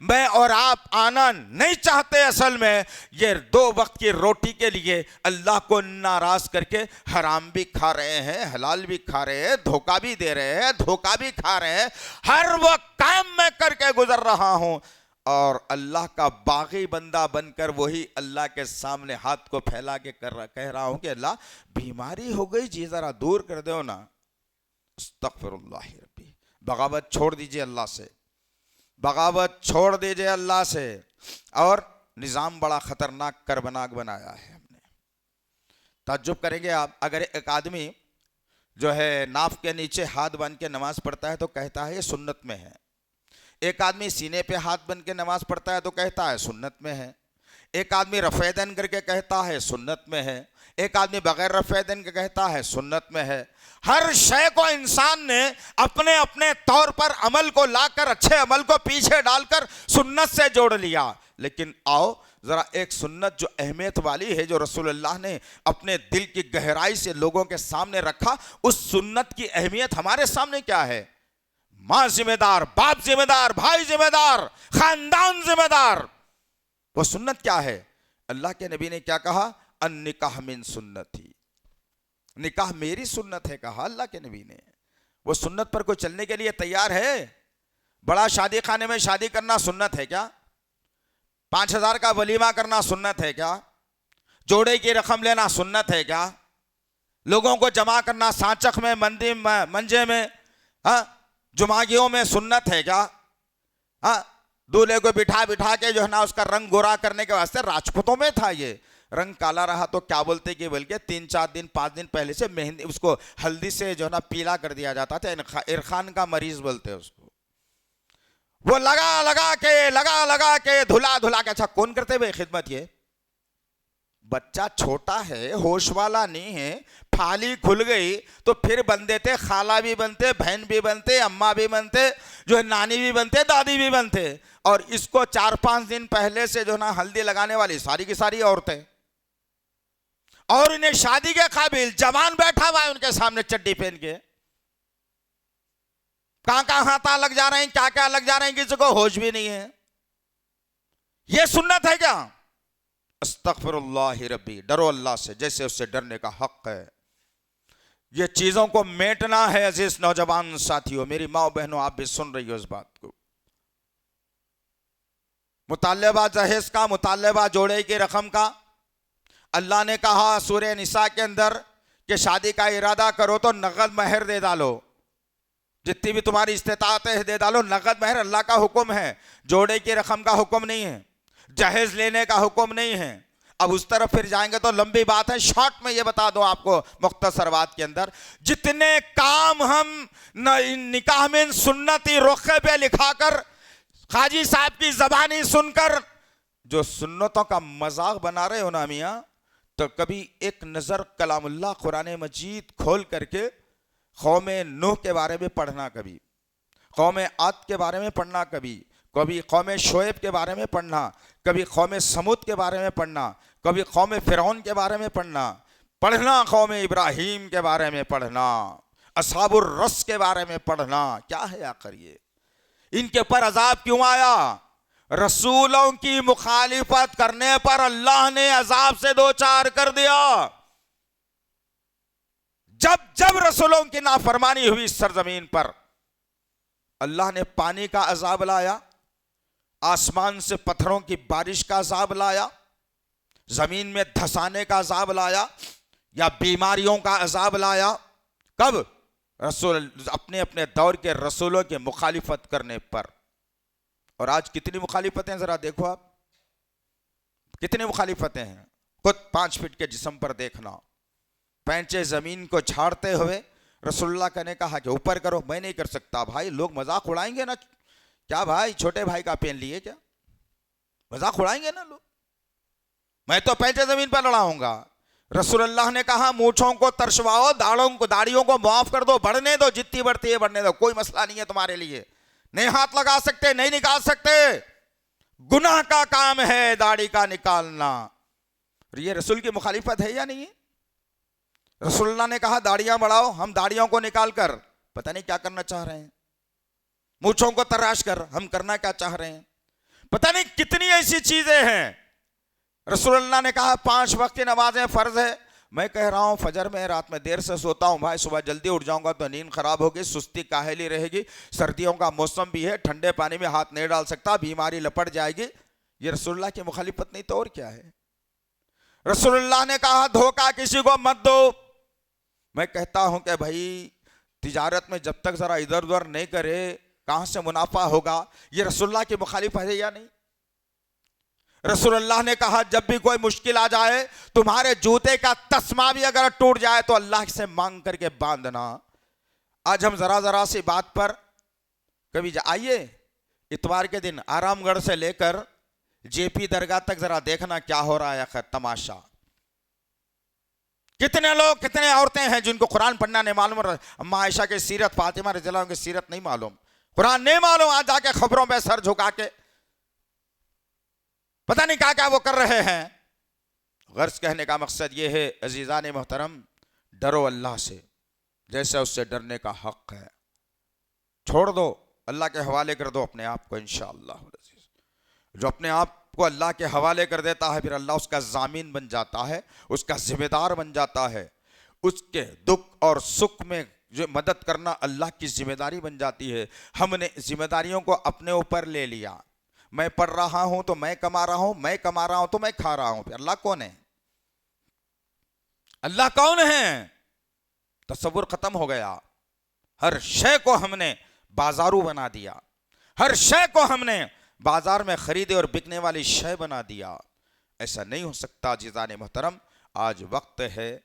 میں اور آپ آنا نہیں چاہتے؟ اصل میں یہ 2 وقت کی روٹی کے لیے اللہ کو ناراض کر کے حرام بھی کھا رہے ہیں، حلال بھی کھا رہے ہیں، دھوکہ بھی دے رہے ہیں، دھوکہ بھی کھا رہے ہیں، ہر وہ کام میں کر کے گزر رہا ہوں۔ اور اللہ کا باغی بندہ بن کر وہی اللہ کے سامنے ہاتھ کو پھیلا کے کہہ رہا ہوں کہ اللہ بیماری ہو گئی جی ذرا دور کر دو نا. استغفر اللہ ربی. بغاوت چھوڑ دیجئے اللہ سے, بغاوت چھوڑ دیجئے اللہ سے. اور نظام بڑا خطرناک کربناک بنایا ہے ہم نے. تعجب کریں گے آپ, اگر ایک آدمی جو ہے ناف کے نیچے ہاتھ باندھ کے نماز پڑھتا ہے تو کہتا ہے یہ سنت میں ہے. ایک آدمی سینے پہ ہاتھ بن کے نماز پڑھتا ہے تو کہتا ہے سنت میں ہے. ایک آدمی رفع یدین کر کے کہتا ہے سنت میں ہے. ایک آدمی بغیر رفع یدین کے کہتا ہے سنت میں ہے. ہر شے کو انسان نے اپنے اپنے طور پر عمل کو لا کر, اچھے عمل کو پیچھے ڈال کر سنت سے جوڑ لیا. لیکن آؤ ذرا ایک سنت جو اہمیت والی ہے, جو رسول اللہ نے اپنے دل کی گہرائی سے لوگوں کے سامنے رکھا, اس سنت کی اہمیت ہمارے سامنے کیا ہے؟ ماں ذمہ دار, باپ ذمہ دار, بھائی ذمہ دار, خاندان ذمہ دار. وہ سنت کیا ہے؟ اللہ کے نبی نے کیا کہا؟ النکاح من سنتی, نکاح میری سنت ہے کہا اللہ کے نبی نے. وہ سنت پر کوئی چلنے کے لیے تیار ہے؟ بڑا شادی خانے میں شادی کرنا سنت ہے کیا؟ 5,000 کا ولیمہ کرنا سنت ہے کیا؟ جوڑے کی رقم لینا سنت ہے کیا؟ لوگوں کو جمع کرنا سانچک میں, مندی منجے میں, جماگیوں میں سنت ہے کیا؟ دولہے کو بٹھا بٹھا کے جو ہے نا اس کا رنگ گورا کرنے کے واسطے, راجپوتوں میں تھا یہ. رنگ کالا رہا تو کیا بولتے کہ بلکہ 3-4 دن 5 دن پہلے سے مہندی, اس کو ہلدی سے جو ہے نا پیلا کر دیا جاتا تھا. عرقان کا مریض بولتے اس کو. وہ لگا لگا کے دھلا کے. اچھا کون کرتے ہوئے خدمت؟ یہ بچہ چھوٹا ہے, ہوش والا نہیں ہے, پھالی کھل گئی تو پھر بن دیتے, خالہ بھی بنتے, بہن بھی بنتے, اماں بھی بنتے, جو ہے نانی بھی بنتے, دادی بھی بنتے. اور اس کو 4-5 دن پہلے سے جو نا ہلدی لگانے والی ساری کی ساری عورتیں, اور انہیں شادی کے قابل جوان بیٹھا ہوا ہے ان کے سامنے چڈی پہن کے. کہاں ہاتھ لگ جا رہے ہیں, کیا لگ جا رہے ہیں, کسی کو ہوش بھی نہیں ہے. یہ سنت ہے کیا؟ استغفر اللہ ربی. ڈرو اللہ سے جیسے اس سے ڈرنے کا حق ہے. یہ چیزوں کو میٹنا ہے. عزیز نوجوان ساتھیوں, میری ماں بہنوں, آپ بھی سن رہی ہو اس بات کو. مطالبہ جہیز کا, مطالبہ جوڑے کی رقم کا, اللہ نے کہا سورہ نساء کے اندر کہ شادی کا ارادہ کرو تو نقد مہر دے ڈالو, جتنی بھی تمہاری استطاعت ہے دے ڈالو. نقد مہر اللہ کا حکم ہے, جوڑے کی رقم کا حکم نہیں ہے, جہیز لینے کا حکم نہیں ہے. اب اس طرف پھر جائیں گے تو لمبی بات ہے, شارٹ میں یہ بتا دو آپ کو مختصر بات کے اندر. جتنے کام ہم نکاح میں سنتی رخے پہ لکھا کر, قاضی صاحب کی زبانی سن کر جو سنتوں کا مذاق بنا رہے ہو نا میاں, تو کبھی ایک نظر کلام اللہ قرآن مجید کھول کر کے قوم نوح کے بارے میں پڑھنا, کبھی قوم عاد کے بارے میں پڑھنا, کبھی قوم شعیب کے بارے میں پڑھنا, کبھی قوم سمود کے بارے میں پڑھنا, کبھی قوم فرعون کے بارے میں پڑھنا, قوم ابراہیم کے بارے میں پڑھنا, اصحاب الرس کے بارے میں پڑھنا. کیا ہے آخر یہ؟ ان کے پر عذاب کیوں آیا؟ رسولوں کی مخالفت کرنے پر اللہ نے عذاب سے دوچار کر دیا. جب رسولوں کی نافرمانی ہوئی سرزمین پر, اللہ نے پانی کا عذاب لایا, آسمان سے پتھروں کی بارش کا عذاب لایا, زمین میں دھسانے کا عذاب لایا, یا بیماریوں کا عذاب لایا. کب؟ رسول اپنے دور کے رسولوں کے مخالفت کرنے پر. اور آج کتنی مخالفتیں ذرا دیکھو آپ, کتنی مخالفتیں ہیں. خود 5 فٹ کے جسم پر دیکھنا, پینچے زمین کو جھاڑتے ہوئے رسول اللہ نے کہا کہ اوپر کرو. میں نہیں کر سکتا. بھائی لوگ مذاق اڑائیں گے نا, کیا بھائی چھوٹے بھائی کا پہن لیے کیا, مذاق اڑائیں گے نا لوگ. میں تو پینچے زمین پر لڑاؤں گا. رسول اللہ نے کہا مونچھوں کو ترشواؤ, داڑھیوں کو معاف کر دو, بڑھنے دو, جتنی بڑھتی ہے بڑھنے دو, کوئی مسئلہ نہیں ہے تمہارے لیے. نہیں ہاتھ لگا سکتے, نہیں نکال سکتے, گناہ کا کام ہے داڑھی کا نکالنا. یہ رسول کی مخالفت ہے یا نہیں ہے؟ رسول اللہ نے کہا داڑیاں بڑھاؤ, ہم داڑیوں کو نکال کر پتہ نہیں کیا کرنا چاہ رہے ہیں. مونچھوں کو تراش کر ہم کرنا کیا چاہ رہے ہیں. پتہ نہیں کتنی ایسی چیزیں ہیں. رسول اللہ نے کہا 5 وقت کی نمازیں فرض ہے, میں کہہ رہا ہوں فجر میں رات میں دیر سے سوتا ہوں بھائی، صبح جلدی اٹھ جاؤں گا تو نیند خراب ہوگی، سستی کاہلی رہے گی، سردیوں کا موسم بھی ہے، ٹھنڈے پانی میں ہاتھ نہیں ڈال سکتا، بیماری لپٹ جائے گی. یہ رسول اللہ کی مخالفت نہیں تو اور کیا ہے؟ رسول اللہ نے کہا دھوکہ کسی کو مت دو. میں کہتا ہوں کہ بھائی تجارت میں جب تک ذرا ادھر ادھر نہیں کرے کہاں سے منافع ہوگا؟ یہ رسول اللہ کی مخالفت ہے یا نہیں؟ رسول اللہ نے کہا جب بھی کوئی مشکل آ جائے، تمہارے جوتے کا تسمہ بھی اگر ٹوٹ جائے تو اللہ سے مانگ کر کے باندھنا. آج ہم ذرا سی بات پر کبھی آئیے اتوار کے دن آرام گڑھ سے لے کر جے پی درگاہ تک ذرا دیکھنا کیا ہو رہا ہے آخر تماشا. کتنے لوگ کتنے عورتیں ہیں جن کو قرآن پڑھنا نہیں معلوم، اما عائشہ کی سیرت، فاطمہ رضی اللہ عنہا کی سیرت نہیں معلوم، قرآن نہیں معلوم، آج جا کے خبروں پہ سر جھکا کے پتہ نہیں کیا وہ کر رہے ہیں. غرض کہنے کا مقصد یہ ہے عزیزان محترم، ڈرو اللہ سے جیسے اس سے ڈرنے کا حق ہے. چھوڑ دو، اللہ کے حوالے کر دو اپنے آپ کو انشاءاللہ. جو اپنے آپ کو اللہ کے حوالے کر دیتا ہے پھر اللہ اس کا ضامن بن جاتا ہے، اس کا ذمہ دار بن جاتا ہے. اس کے دکھ اور سکھ میں جو مدد کرنا اللہ کی ذمہ داری بن جاتی ہے. ہم نے ذمہ داریوں کو اپنے اوپر لے لیا. میں پڑھ رہا ہوں تو میں کما رہا ہوں، میں کما رہا ہوں تو میں کھا رہا ہوں. پھر اللہ کون ہے؟ اللہ کون ہے؟ تصور ختم ہو گیا. ہر شے کو ہم نے بازارو بنا دیا، ہر شے کو ہم نے بازار میں خریدے اور بکنے والی شے بنا دیا. ایسا نہیں ہو سکتا. عزیزان محترم، آج وقت ہے،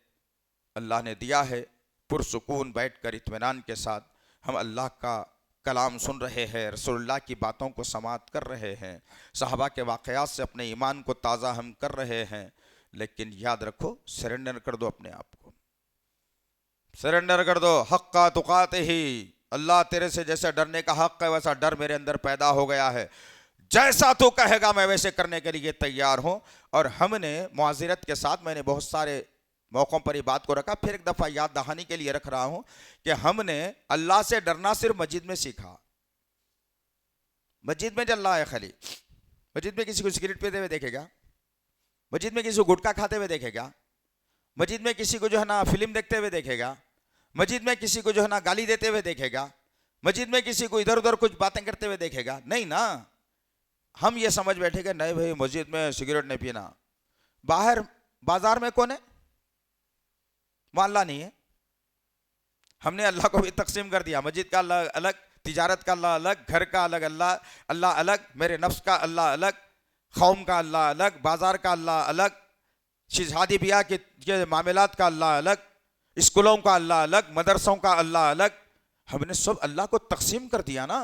اللہ نے دیا ہے، پرسکون بیٹھ کر اطمینان کے ساتھ ہم اللہ کا کلام سن رہے ہیں، رسول اللہ کی باتوں کو سماعت کر رہے ہیں، صحابہ کے واقعات سے اپنے ایمان کو تازہ ہم کر رہے ہیں. لیکن یاد رکھو، سرنڈر کر دو اپنے آپ کو، سرنڈر کر دو. حق تقاتہ ہی، اللہ تیرے سے جیسے ڈرنے کا حق ہے ویسا ڈر میرے اندر پیدا ہو گیا ہے. جیسا تو کہے گا میں ویسے کرنے کے لیے تیار ہوں. اور ہم نے معذرت کے ساتھ، میں نے بہت سارے موقعوں پر یہ بات کو رکھا، پھر ایک دفعہ یاد دہانی کے لیے رکھ رہا ہوں کہ ہم نے اللہ سے ڈرنا صرف مسجد میں سیکھا. مسجد میں جل رہا ہے خالی، مسجد میں کسی کو سگریٹ پیتے ہوئے دیکھے گا، مسجد میں کسی کو گٹکا کھاتے ہوئے دیکھے گا، مسجد میں کسی کو جو ہے نا فلم دیکھتے ہوئے دیکھے گا، مسجد میں کسی کو جو ہے نا گالی دیتے ہوئے دیکھے گا، مسجد میں کسی کو ادھر ادھر کچھ باتیں کرتے ہوئے دیکھے گا. نہیں نا، ہم یہ سمجھ بیٹھے کہ نہیں بھائی مسجد میں سگریٹ نہیں پینا. باہر بازار میں کون ہے؟ اللہ نہیں ہے. ہم نے اللہ کو بھی تقسیم کر دیا، مسجد کا اللہ الگ، تجارت کا اللہ الگ، گھر کا الگ اللہ الگ، میرے نفس کا اللہ الگ، قوم کا اللہ الگ، بازار کا اللہ الگ، شادی بیاہ کے معاملات کا اللہ الگ، اسکولوں کا اللہ الگ، مدرسوں کا اللہ الگ. ہم نے سب اللہ کو تقسیم کر دیا نا.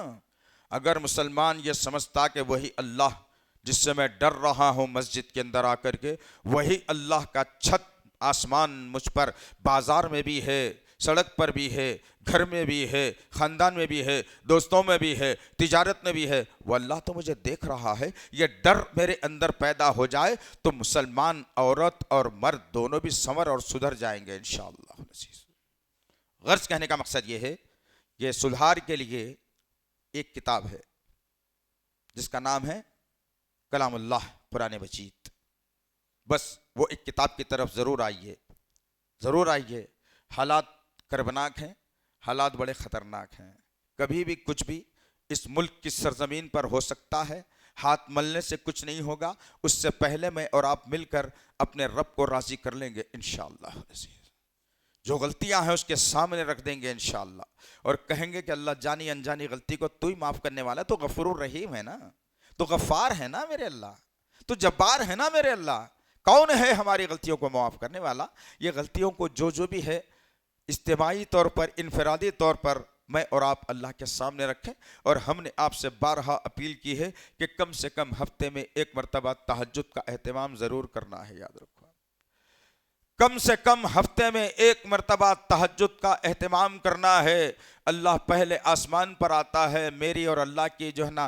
اگر مسلمان یہ سمجھتا کہ وہی اللہ جس سے میں ڈر رہا ہوں مسجد کے اندر آ کر کے، وہی اللہ کا چھت آسمان مجھ پر بازار میں بھی ہے، سڑک پر بھی ہے، گھر میں بھی ہے، خاندان میں بھی ہے، دوستوں میں بھی ہے، تجارت میں بھی ہے، وہ اللہ تو مجھے دیکھ رہا ہے. یہ ڈر میرے اندر پیدا ہو جائے تو مسلمان عورت اور مرد دونوں بھی سنور اور سدھر جائیں گے انشاءاللہ. غرض کہنے کا مقصد یہ ہے، یہ سدھار کے لیے ایک کتاب ہے جس کا نام ہے کلام اللہ قرآن مجید. بس وہ ایک کتاب کی طرف ضرور آئیے، ضرور آئیے. حالات کربناک ہیں، حالات بڑے خطرناک ہیں. کبھی بھی کچھ بھی اس ملک کی سرزمین پر ہو سکتا ہے. ہاتھ ملنے سے کچھ نہیں ہوگا، اس سے پہلے میں اور آپ مل کر اپنے رب کو راضی کر لیں گے انشاءاللہ. جو غلطیاں ہیں اس کے سامنے رکھ دیں گے انشاءاللہ، اور کہیں گے کہ اللہ جانی انجانی غلطی کو تو ہی معاف کرنے والا ہے. تو غفور الرحیم ہے نا، تو غفار ہے نا میرے اللہ، تو جبار ہے نا میرے اللہ. کون ہے ہماری غلطیوں کو معاف کرنے والا؟ یہ غلطیوں کو جو بھی ہے اجتماعی طور پر، انفرادی طور پر میں اور آپ اللہ کے سامنے رکھیں. اور ہم نے آپ سے بارہا اپیل کی ہے کہ کم سے کم ہفتے میں ایک مرتبہ تہجد کا اہتمام ضرور کرنا ہے. یاد رکھو، کم سے کم ہفتے میں ایک مرتبہ تہجد کا اہتمام کرنا ہے. اللہ پہلے آسمان پر آتا ہے، میری اور اللہ کی جو ہے نا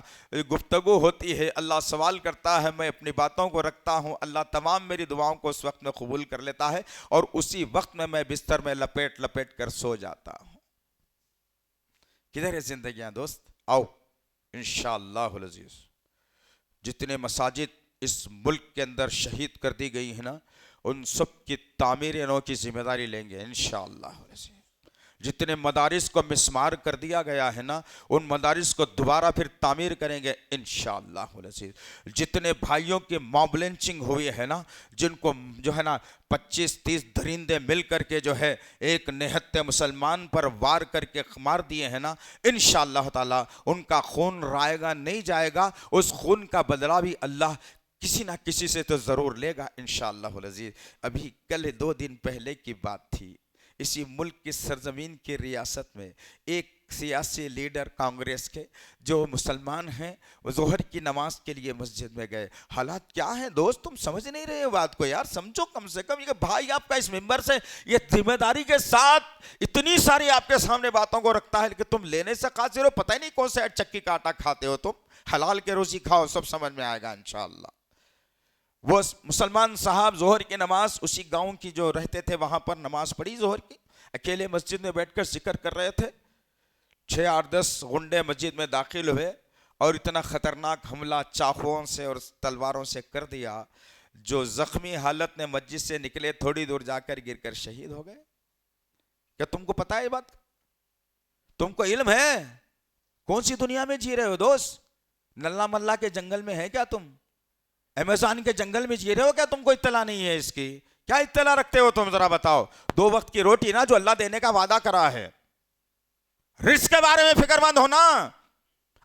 گفتگو ہوتی ہے. اللہ سوال کرتا ہے، میں اپنی باتوں کو رکھتا ہوں. اللہ تمام میری دعاؤں کو اس وقت میں قبول کر لیتا ہے، اور اسی وقت میں بستر میں لپیٹ کر سو جاتا ہوں. کدھر ہے زندگیاں دوست؟ آؤ انشاءاللہ العزیز. جتنے مساجد اس ملک کے اندر شہید کر دی گئی ہیں نا، ان سب کی تعمیر انہوں کی ذمہ داری لیں گے انشاءاللہ۔ جتنے مدارس کو مسمار کر دیا گیا ہے نا، ان مدارس کو دوبارہ پھر تعمیر کریں گے انشاءاللہ العزیز۔ جتنے بھائیوں کی موب لنچنگ ہوئی ہے نا، جن کو جو ہے نا 25-30 درندے مل کر کے جو ہے ایک نہتے مسلمان پر وار کر کے مار دیے ہیں نا، انشاءاللہ تعالی ان کا خون رائے گا نہیں جائے گا، اس خون کا بدلہ بھی اللہ کسی نہ کسی سے تو ضرور لے گا انشاءاللہ العزیز۔ ابھی کل 2 دن پہلے کی بات تھی، اسی ملک کی سرزمین کی ریاست میں ایک سیاسی لیڈر کانگریس کے جو مسلمان ہیں، وہ ظہر کی نماز کے لیے مسجد میں گئے۔ حالات کیا ہیں دوست، تم سمجھ نہیں رہے بات کو یار، سمجھو کم سے کم۔ یہ بھائی آپ کا اس ممبر سے یہ ذمہ داری کے ساتھ اتنی ساری آپ کے سامنے باتوں کو رکھتا ہے کہ تم لینے سے قاصر ہو، پتہ ہی نہیں کون سے چکی کا آٹا کھاتے ہو تم۔ حلال کے روزی کھاؤ، سب سمجھ میں آئے گا انشاءاللہ۔ وہ مسلمان صاحب ظہر کی نماز اسی گاؤں کی جو رہتے تھے وہاں پر نماز پڑھی ظہر کی، اکیلے مسجد میں بیٹھ کر ذکر کر رہے تھے۔ 6-8-10 غنڈے مسجد میں داخل ہوئے اور اتنا خطرناک حملہ چاقوؤں سے اور تلواروں سے کر دیا، جو زخمی حالت میں مسجد سے نکلے تھوڑی دور جا کر گر کر شہید ہو گئے۔ کیا تم کو پتہ ہے یہ بات؟ تم کو علم ہے؟ کون سی دنیا میں جی رہے ہو دوست؟ نلا ملا کے جنگل میں ہے کیا تم؟ ایمیزون کے جنگل میں جی رہے ہو کیا؟ تم کو اطلاع نہیں ہے اس کی؟ کیا اطلاع رکھتے ہو تم؟ ذرا بتاؤ۔ 2 وقت کی روٹی نا جو اللہ دینے کا وعدہ کرا ہے، رزق کے بارے میں فکر مند ہونا،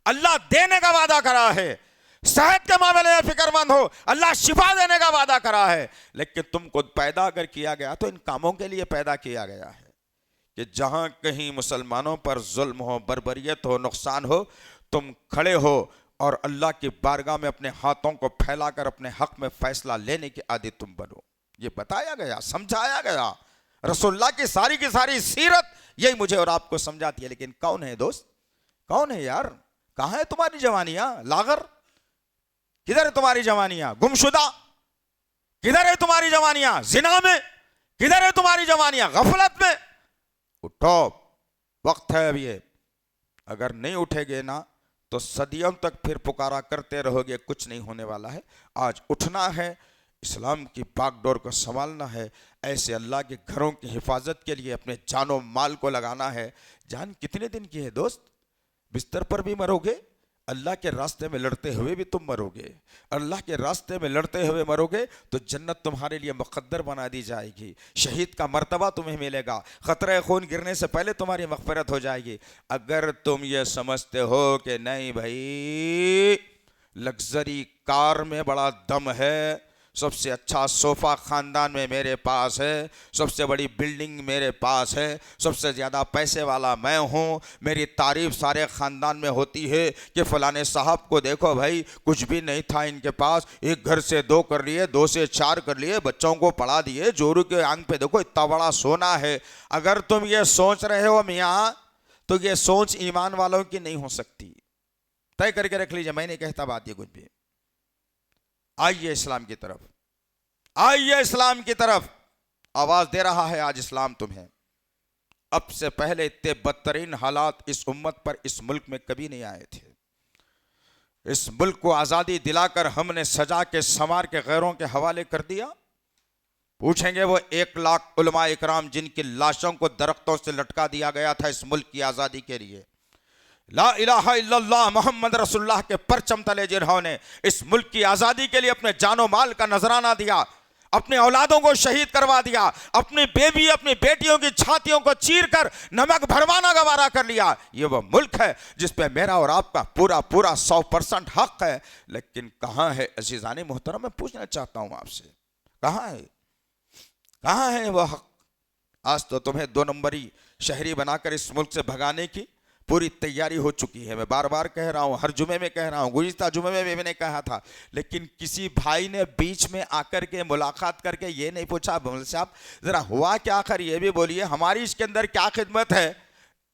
اللہ دینے کا وعدہ کرا ہے۔ صحت کے معاملے میں فکر مند ہو، اللہ شفا دینے کا وعدہ کرا ہے۔ لیکن تم کو پیدا اگر کیا گیا تو ان کاموں کے لیے پیدا کیا گیا ہے کہ جہاں کہیں مسلمانوں پر ظلم ہو، بربریت ہو، نقصان ہو، تم کھڑے ہو اور اللہ کی بارگاہ میں اپنے ہاتھوں کو پھیلا کر اپنے حق میں فیصلہ لینے کی عادی تم بنو۔ یہ بتایا گیا، سمجھایا گیا۔ رسول اللہ کی ساری سیرت یہی مجھے اور آپ کو سمجھاتی ہے۔ لیکن کون ہے دوست؟ کون ہے یار؟ کہاں ہے تمہاری جوانیاں؟ لاغر کدھر ہے تمہاری جوانیاں؟ گمشدہ کدھر ہے تمہاری جوانیاں؟ زنا میں کدھر ہے تمہاری جوانیاں؟ غفلت میں؟ اٹھو، وقت ہے اب یہ۔ اگر نہیں اٹھے گے نا تو صدیوں تک پھر پکارا کرتے رہو گے، کچھ نہیں ہونے والا ہے۔ آج اٹھنا ہے، اسلام کی باغ ڈور کو سنبھالنا ہے، ایسے اللہ کے گھروں کی حفاظت کے لیے اپنے جان و مال کو لگانا ہے۔ جان کتنے دن کی ہے دوست؟ بستر پر بھی مرو گے، اللہ کے راستے میں لڑتے ہوئے بھی تم مرو گے۔ اللہ کے راستے میں لڑتے ہوئے مرو گے تو جنت تمہارے لیے مقدر بنا دی جائے گی، شہید کا مرتبہ تمہیں ملے گا، خطرہ خون گرنے سے پہلے تمہاری مغفرت ہو جائے گی۔ اگر تم یہ سمجھتے ہو کہ نہیں بھائی لگژری کار میں بڑا دم ہے، سب سے اچھا صوفہ خاندان میں میرے پاس ہے، سب سے بڑی بلڈنگ میرے پاس ہے، سب سے زیادہ پیسے والا میں ہوں، میری تعریف سارے خاندان میں ہوتی ہے کہ فلانے صاحب کو دیکھو بھائی کچھ بھی نہیں تھا ان کے پاس، 1 گھر سے 2 کر لیے، 2 سے 4 کر لیے، بچوں کو پڑھا دیے، جورو کے آنکھ پہ دیکھو اتنا بڑا سونا ہے۔ اگر تم یہ سوچ رہے ہو میاں تو یہ سوچ ایمان والوں کی نہیں ہو سکتی۔ طے کر کے رکھ لیجیے، میں نہیں کہتا بات یہ کچھ بھی۔ آئیے اسلام کی طرف، آئیے اسلام کی طرف۔ آواز دے رہا ہے آج اسلام تمہیں۔ اب سے پہلے اتنے بدترین حالات اس امت پر اس ملک میں کبھی نہیں آئے تھے۔ اس ملک کو آزادی دلا کر ہم نے سجا کے سنوار کے غیروں کے حوالے کر دیا۔ پوچھیں گے وہ 1 لاکھ علماء اکرام جن کی لاشوں کو درختوں سے لٹکا دیا گیا تھا اس ملک کی آزادی کے لیے، لا الہ الا اللہ محمد رسول اللہ کے پرچم تلے جنہوں نے اس ملک کی آزادی کے لیے اپنے جان و مال کا نذرانہ دیا، اپنے اولادوں کو شہید کروا دیا، اپنی بیوی اپنی بیٹیوں کی چھاتیوں کو چیر کر نمک بھروانا گوارا کر لیا۔ یہ وہ ملک ہے جس پہ میرا اور آپ کا پورا 100% حق ہے۔ لیکن کہاں ہے عزیزان محترم؟ میں پوچھنا چاہتا ہوں آپ سے، کہاں ہے وہ حق؟ آج تو تمہیں 2 نمبری شہری بنا کر اس ملک سے بھگانے کی پوری تیاری ہو چکی ہے۔ میں بار بار کہہ رہا ہوں، ہر جمعے میں کہہ رہا ہوں، گزشتہ جمعے میں بھی میں نے کہا تھا، لیکن کسی بھائی نے بیچ میں آ کر کے ملاقات کر کے یہ نہیں پوچھا مول صاحب ذرا ہوا کیا آخر یہ بھی بولیے، ہماری اس کے اندر کیا خدمت ہے؟